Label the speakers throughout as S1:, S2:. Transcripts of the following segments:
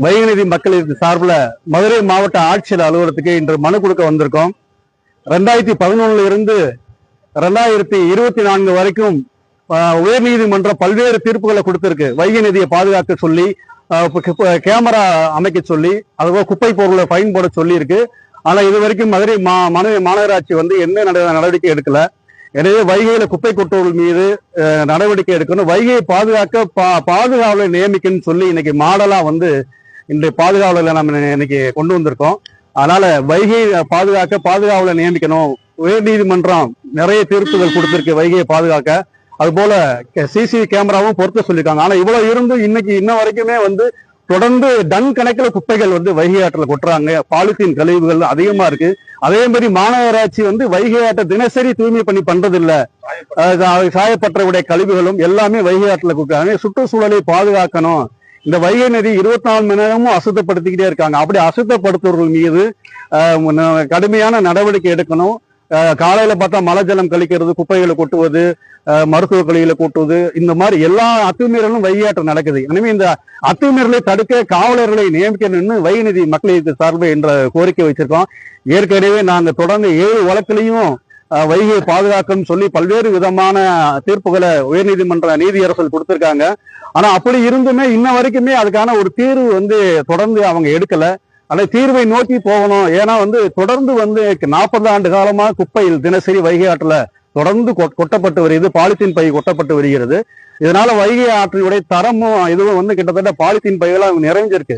S1: வைகை மக்களுக்கு சார்பில் மதுரை மாவட்ட ஆட்சியர் அலுவலகத்துக்கு இன்று மனு கொடுக்க வந்திருக்கோம். 2011 இருந்து 2024 வரைக்கும் உயர்நீதிமன்றம் பல்வேறு தீர்ப்புகளை கொடுத்திருக்கு. வைகை நதியை பாதுகாக்க சொல்லி, கேமரா அமைக்க சொல்லி, அதுபோல குப்பை பொருளை ஃபைன் போட சொல்லி இருக்கு. ஆனா இது வரைக்கும் மதுரை மாநகராட்சி என்ன நடவடிக்கை எடுக்கல. எனவே வைகையில குப்பை கொட்டுவர்கள் மீது நடவடிக்கை எடுக்கணும். வைகையை பாதுகாக்க பாதுகாவலரை நியமிக்கணும்னு சொல்லி இன்னைக்கு மாடலா இன்றைய பாதுகாவலர்ல நம்ம இன்னைக்கு கொண்டு வந்திருக்கோம். அதனால வைகை பாதுகாக்க பாதுகாவலரை நியமிக்கணும். உயர்நீதிமன்றம் நிறைய தீர்ப்புகள் கொடுத்திருக்கு வைகையை பாதுகாக்க. அது போல சிசிடிவி கேமராவும் பொருத்த சொல்லியிருக்காங்க. ஆனா இவ்வளவு இருந்தும் இன்ன வரைக்குமே தொடர்ந்து டன் கணக்கில் குப்பைகள் வைகை ஆற்றில் கொட்டுறாங்க. பாலித்தீன் கழிவுகள் அதிகமா இருக்கு. அதே மாதிரி மாநகராட்சி வைகை ஆற்றை தினசரி தூய்மை பண்ணி பண்றது இல்ல. சாயப்பட்டவுடைய கழிவுகளும் எல்லாமே வைகை ஆற்றில் கொடுக்குறாங்க. சுற்றுச்சூழலை பாதுகாக்கணும். இந்த வைகை நதி 24 மணி நேரமும் அசுத்தப்படுத்திக்கிட்டே இருக்காங்க. அப்படி அசுத்தப்படுத்துவர்கள் மீது கடுமையான நடவடிக்கை எடுக்கணும். காலையில பார்த்தா மழை ஜலம் கழிக்கிறது, குப்பைகளை கொட்டுவது, மருத்துவ கழிவுகளை கொட்டுவது, இந்த மாதிரி எல்லா அத்துமீறலும் வைகை ஆற்றில் நடக்குது. எனவே இந்த அத்துமீறலை தடுக்க காவலர்களை நியமிக்கணும்னு வைகை நதி மக்களுக்கு சார்பு என்ற கோரிக்கை வச்சிருக்கோம். ஏற்கனவே நாங்க தொடர்ந்து 7 வழக்கிலையும் வைகையை பாதுகாக்கணும்னு சொல்லி பல்வேறு விதமான தீர்ப்புகளை உயர்நீதிமன்ற நீதியரசர்கள் கொடுத்திருக்காங்க. ஆனா அப்படி இருந்துமே இன்ன வரைக்குமே அதுக்கான ஒரு தீர்வு தொடர்ந்து அவங்க எடுக்கல. அந்த தீர்வை நோக்கி போகணும். ஏன்னா தொடர்ந்து 40 ஆண்டு காலமா குப்பையில் தினசரி வைகை ஆற்றுல தொடர்ந்து கொட்டப்பட்டு வருகிறது. பாலித்தீன் பை கொட்டப்பட்டு வருகிறது. இதனால வைகை ஆற்றினுடைய தரமும் இதுவும் கிட்டத்தட்ட பாலித்தீன் பைகளாக நிறைஞ்சிருக்கு.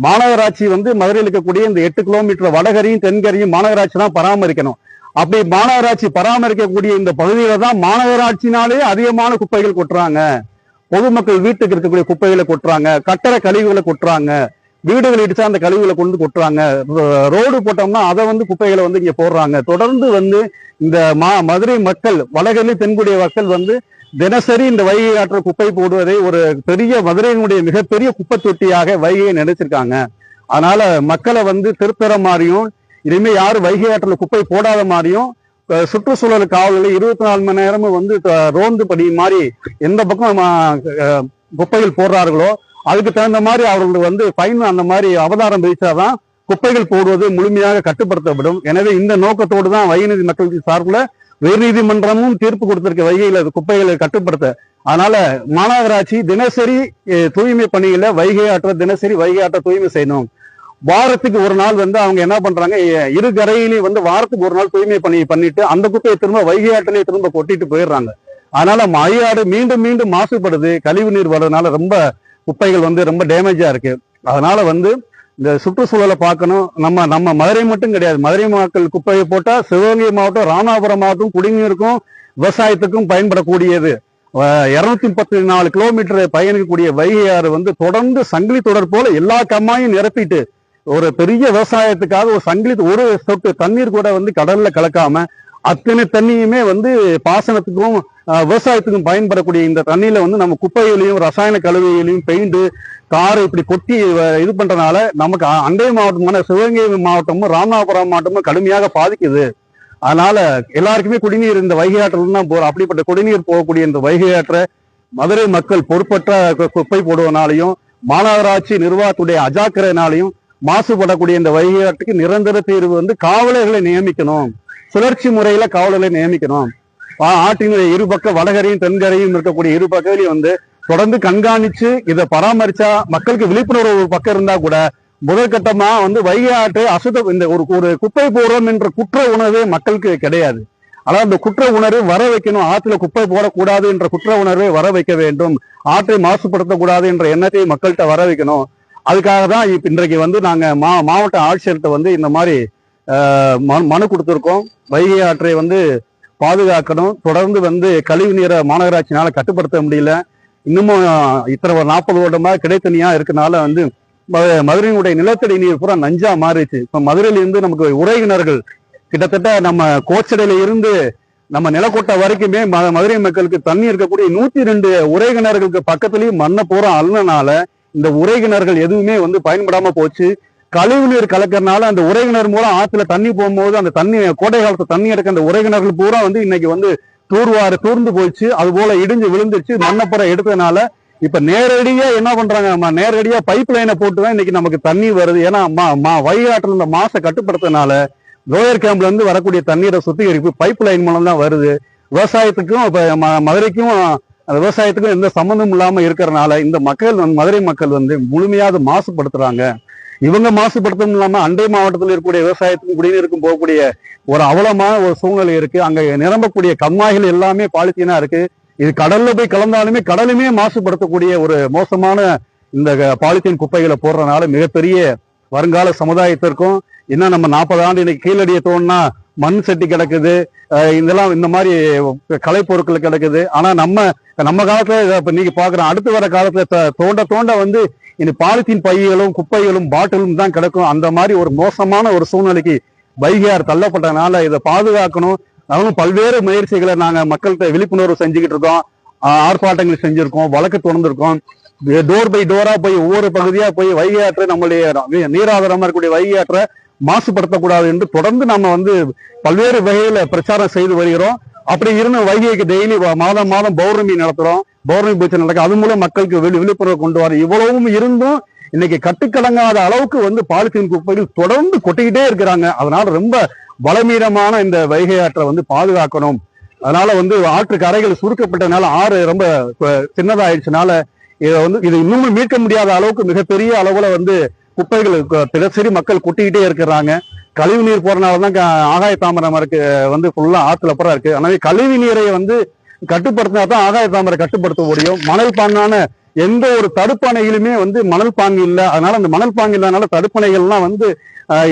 S1: மாநகராட்சி மதுரையில் இருக்கக்கூடிய இந்த 8 கிலோமீட்டர் வடகரையும் தென்கரையும் மாநகராட்சி தான் பராமரிக்கணும். அப்படி மாநகராட்சி பராமரிக்கக்கூடிய இந்த பகுதியில தான் மாநகராட்சினாலே அதிகமான குப்பைகள் கொட்டுறாங்க. பொதுமக்கள் வீட்டுக்கு இருக்கக்கூடிய குப்பைகளை கொட்டுறாங்க, கட்டட கழிவுகளை கொட்டுறாங்க, வீடுகள் இடிச்சா அந்த கழிவுகளை கொண்டு கொட்டுறாங்க, ரோடு போட்டோம்னா அதை குப்பைகளை இங்க போடுறாங்க. தொடர்ந்து இந்த மதுரை மக்கள், வடகரையும் தென்குடிய மக்கள் தினசரி இந்த வைகை ஆற்ற குப்பை போடுவதை ஒரு பெரிய மதுரையினுடைய மிகப்பெரிய குப்பை தொட்டியாக வைகையை நினைச்சிருக்காங்க. அதனால மக்களை திருத்தர மாதிரியும், இனிமே யாரும் வைகை ஆற்றில் குப்பை போடாத மாதிரியும், சுற்றுச்சூழல் காவல்கள் 24 மணி நேரமும் ரோந்து படி மாதிரி எந்த பக்கம் குப்பைகள் போடுறார்களோ அதுக்கு தகுந்த மாதிரி அவர்கள் ஃபைன் அந்த மாதிரி அவதாரம் விதிச்சாதான் குப்பைகள் போடுவது முழுமையாக கட்டுப்படுத்தப்படும். எனவே இந்த நோக்கத்தோடு தான் வைகை நதி மக்களுக்கு சார்பில் உயர்நீதிமன்றமும் தீர்ப்பு கொடுத்திருக்க வைகையில குப்பைகளை கட்டுப்படுத்த. அதனால மாநகராட்சி தினசரி தூய்மை பணியில வைகை ஆற்ற தினசரி வைகை ஆற்ற தூய்மை செய்யணும். வாரத்துக்கு ஒரு நாள் அவங்க என்ன பண்றாங்க, இரு கரையிலையும் வாரத்துக்கு ஒரு நாள் தூய்மை பண்ணிட்டு அந்த குப்பையை திரும்ப வைகை ஆற்றிலேயே திரும்ப கொட்டிட்டு போயிடுறாங்க. அதனால வைகையாறு மீண்டும் மீண்டும் மாசுபடுது. கழிவு நீர் வர்றதுனால ரொம்ப குப்பைகள் ரொம்ப டேமேஜா இருக்கு. அதனால இந்த சுற்றுச்சூழலை பார்க்கணும். நம்ம மதுரை மட்டும் கிடையாது, மதுரை மக்கள் குப்பையை போட்டா சிவகங்கை மாவட்டம், ராமநாதபுரம் மாவட்டம் குடிநீருக்கும் விவசாயத்துக்கும் பயன்படக்கூடியது. 234 கிலோமீட்டர் பயணிக்கக்கூடிய வைகை ஆறு தொடர்ந்து சங்கிலி தொடர் போல எல்லா கம்மாயும் நிரப்பிட்டு ஒரு பெரிய விவசாயத்துக்காக ஒரு சங்கிலி, ஒரு சொட்டு தண்ணீர் கூட கடல்ல கலக்காம அத்தனை தண்ணியுமே பாசனத்துக்கும் விவசாயத்துக்கும் பயன்படக்கூடிய இந்த தண்ணியில நம்ம குப்பைகளையும் ரசாயன கழிவுகளையும் பெயிண்ட் காரை இப்படி கொட்டி இது பண்றதுனால நமக்கு அண்டை மாவட்டமான சிவகங்கை மாவட்டமும் ராமநாதபுரம் மாவட்டமும் கடுமையாக பாதிக்குது. அதனால எல்லாருக்குமே குடிநீர் இந்த வைகை ஆற்றில் தான் போறோம். அப்படிப்பட்ட குடிநீர் போகக்கூடிய இந்த வைகை ஆற்றை மதுரை மக்கள் பொறுப்பற்ற குப்பை போடுவதனாலையும் மாநகராட்சி நிர்வாகத்துடைய அஜாக்கிரதையினாலையும் மாசுபடக்கூடிய இந்த வைகை ஆற்றுக்கு நிரந்தர தீர்வு காவலர்களை நியமிக்கணும். சுழற்சி முறையில காவலர்களை நியமிக்கணும். ஆற்றினுடைய இருபக்க வடகரையும் தென்கரையும் இருக்கக்கூடிய இரு பக்கங்களையும் தொடர்ந்து கண்காணிச்சு இதை பராமரிச்சா மக்களுக்கு விழிப்புணர்வு ஒரு பக்கம் இருந்தா கூட முதற்கட்டமா வைகை ஆற்று இந்த ஒரு குப்பை போடுறோம் என்ற குற்ற உணர்வே மக்களுக்கு கிடையாது. அதாவது அந்த குற்ற உணர்வு வர வைக்கணும். ஆற்றுல குப்பை போடக்கூடாது என்ற குற்ற உணர்வை வர வைக்க வேண்டும். ஆற்றை மாசுபடுத்தக்கூடாது என்ற எண்ணத்தை மக்கள்கிட்ட வர வைக்கணும். அதுக்காக தான் இன்றைக்கு நாங்க மாவட்ட ஆட்சியர்கிட்ட இந்த மாதிரி மனு கொடுத்திருக்கோம். வைகை ஆற்றை பாதுகாக்கணும். தொடர்ந்து கழிவு நீரை மாநகராட்சினால கட்டுப்படுத்த முடியல. இன்னமும் இத்தனை 40 வருடமா கிடைத்தனியா இருக்கனால மதுரையினுடைய நிலத்தடி நீர் பூரா நஞ்சா மாறிடுச்சு. இப்ப மதுரையில இருந்து நமக்கு உறைகிணர்கள் கிட்டத்தட்ட நம்ம கோச்சடையில இருந்து நம்ம நிலக்கோட்டை வரைக்குமே மதுரை மக்களுக்கு தண்ணி இருக்கக்கூடிய 102 உறைகிணர்களுக்கு பக்கத்துலயும் மண்ணை பூரா அள்ளனால இந்த உறைகிணர்கள் எதுவுமே பயன்படாம போச்சு. கழிவு நீர் கலக்கிறதுனால அந்த உறைகிணர் மூலம் ஆத்துல தண்ணி போகும்போது அந்த தண்ணி கோடை காலத்து தண்ணி எடுக்க அந்த உறைகிணர்கள் பூரா இன்னைக்கு தூர்ந்து போயிடுச்சு. அது போல இடிஞ்சு விழுந்துருச்சு. மண்ணப்புறம் எடுத்ததுனால இப்ப நேரடியா என்ன பண்றாங்க, நேரடியா பைப் லைனை போட்டுதான் இன்னைக்கு நமக்கு தண்ணி வருது. ஏன்னா வைகை ஆற்றில் இந்த மாசை கட்டுப்படுத்தினால லோயர் கேம்ப்ல இருந்து வரக்கூடிய தண்ணீரை சுத்திகரிப்பு பைப் லைன் மூலம் தான் வருது. விவசாயத்துக்கும் இப்ப மதுரைக்கும் விவசாயத்துக்கும் எந்த சம்மந்தம் இல்லாம இருக்கிறனால இந்த மக்கள் மதுரை மக்கள் முழுமையாக மாசுபடுத்துறாங்க. இவங்க மாசுபடுத்தவும் இல்லாம அண்டை மாவட்டத்தில் இருக்கக்கூடிய விவசாயத்துக்கும் குடிநீருக்கும் போகக்கூடிய ஒரு அவலமான ஒரு சூழ்நிலை இருக்கு. அங்க நிரம்பக்கூடிய கம்மாய்கள் எல்லாமே பாலித்தீனா இருக்கு. இது கடல்ல போய் கலந்தாலுமே கடலுமே மாசுபடுத்தக்கூடிய ஒரு மோசமான இந்த பாலித்தீன் குப்பைகளை போடுறதுனால மிகப்பெரிய வருங்கால சமுதாயத்திற்கும் இன்னும் நம்ம 40 ஆண்டு இன்னைக்கு கீழடியை தோணுனா மண் சட்டி கிடக்குது, இதெல்லாம் இந்த மாதிரி கலைப்பொருட்கள் கிடக்குது. ஆனா நம்ம காலத்துல இப்ப நீங்க பாக்குறோம், அடுத்து வர காலத்துல தோண்ட இந்த பாலித்தீன் பைகளும் குப்பைகளும் பாட்டிலும் தான் கிடக்கும். அந்த மாதிரி ஒரு மோசமான ஒரு சூழ்நிலைக்கு வைகையார் தள்ளப்பட்டதுனால இதை பாதுகாக்கணும். அதுவும் பல்வேறு முயற்சிகளை நாங்க மக்கள்கிட்ட விழிப்புணர்வு செஞ்சுக்கிட்டு இருக்கோம், ஆர்ப்பாட்டங்கள் செஞ்சிருக்கோம், வழக்கு தொடர்ந்திருக்கோம். டோர் பை டோரா போய் ஒவ்வொரு பகுதியா போய் வைகை ஆற்றை நம்மளுடைய நீராதாரமா இருக்கக்கூடிய வைகை ஆற்றை மாசுபடுத்தக்கூடாது என்று தொடர்ந்து நம்ம பல்வேறு வகையில பிரச்சாரம் செய்து வருகிறோம். அப்படி இருந்து வைகைக்கு டெய்லி மாதம் பௌர்ணமி நடத்துறோம், பௌர்ணமி பூஜை நடக்கும். அது மூலம் மக்களுக்கு விழிப்புணர்வு கொண்டு வர. இவ்வளவும் இருந்தும் இன்னைக்கு கட்டுக்கடங்காத அளவுக்கு பாலித்தீன் குப்பைகள் தொடர்ந்து கொட்டிக்கிட்டே இருக்கிறாங்க. அதனால ரொம்ப பலமீனமான இந்த வைகை ஆற்றை பாதுகாக்கணும். அதனால ஆற்று கரைகள் சுருக்கப்பட்டனால ஆறு ரொம்ப சின்னதாயிடுச்சுனால இது இன்னும் மீட்க முடியாத அளவுக்கு மிகப்பெரிய அளவுல குப்பைகள் தினசரி மக்கள் கொட்டிக்கிட்டே இருக்கிறாங்க. கழிவு நீர் போறதுனாலதான் ஆகாய தாமரை இருக்கு ஃபுல்லா ஆத்துல அப்புறம் இருக்கு. எனவே கழிவு நீரை கட்டுப்படுத்தினா தான் ஆகாய தாமரை கட்டுப்படுத்த முடியும். மணல் பாங்கான எந்த ஒரு தடுப்பணைகளுமே மணல் பாங்கு இல்லை. அதனால அந்த மணல் பாங்கு இல்லாதனால தடுப்பணைகள்லாம்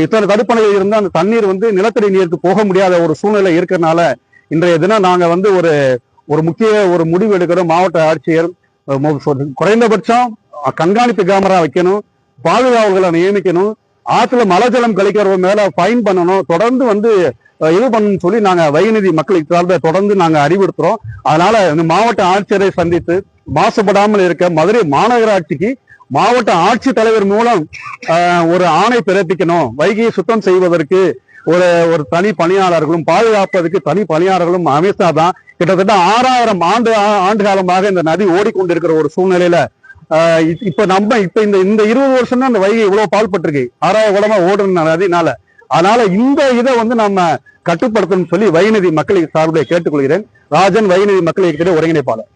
S1: இத்தனை தடுப்பணைகள் இருந்தா அந்த தண்ணீர் நிலத்தடி நீருக்கு போக முடியாத ஒரு சூழ்நிலை இருக்கிறதுனால இன்றைய தினம் நாங்க ஒரு முக்கிய ஒரு முடிவு எடுக்கிறோம். மாவட்ட ஆட்சியர் குறைந்தபட்சம் கண்காணிப்பு கேமரா வைக்கணும், பாதுகாவல்களை நியமிக்கணும், ஆற்றுல மழை ஜலம் கழிக்கிறவங்க மேல ஃபைன் பண்ணணும், தொடர்ந்து இது பண்ணணும்னு சொல்லி நாங்க வைகை மக்களுக்கு சார்ந்த தொடர்ந்து நாங்க அறிவுறுத்துறோம். அதனால இந்த மாவட்ட ஆட்சியரை சந்தித்து மாசுபடாமல் இருக்க மதுரை மாநகராட்சிக்கு மாவட்ட ஆட்சித்தலைவர் மூலம் ஒரு ஆணை பிறப்பிக்கணும். வைகையை சுத்தம் செய்வதற்கு ஒரு தனி பணியாளர்களும் பாதுகாப்பதற்கு தனி பணியாளர்களும் அமைச்சாதான். கிட்டத்தட்ட 6000 ஆண்டு காலமாக இந்த நதி ஓடிக்கொண்டிருக்கிற ஒரு சூழ்நிலையில இப்ப இந்த 20 வருஷம் தான் இந்த வைகை இவ்வளவு பால்பட்டிருக்கு, 6000 குளமா ஓடுன நதினால. அதனால இந்த இதை நம்ம கட்டுப்படுத்தணும்னு சொல்லி வைகை மக்களுக்கு சார்பில் கேட்டுக்கொள்கிறேன். ராஜன், வைகை மக்கள் இயக்கத்திலே ஒருங்கிணைப்பாளர்.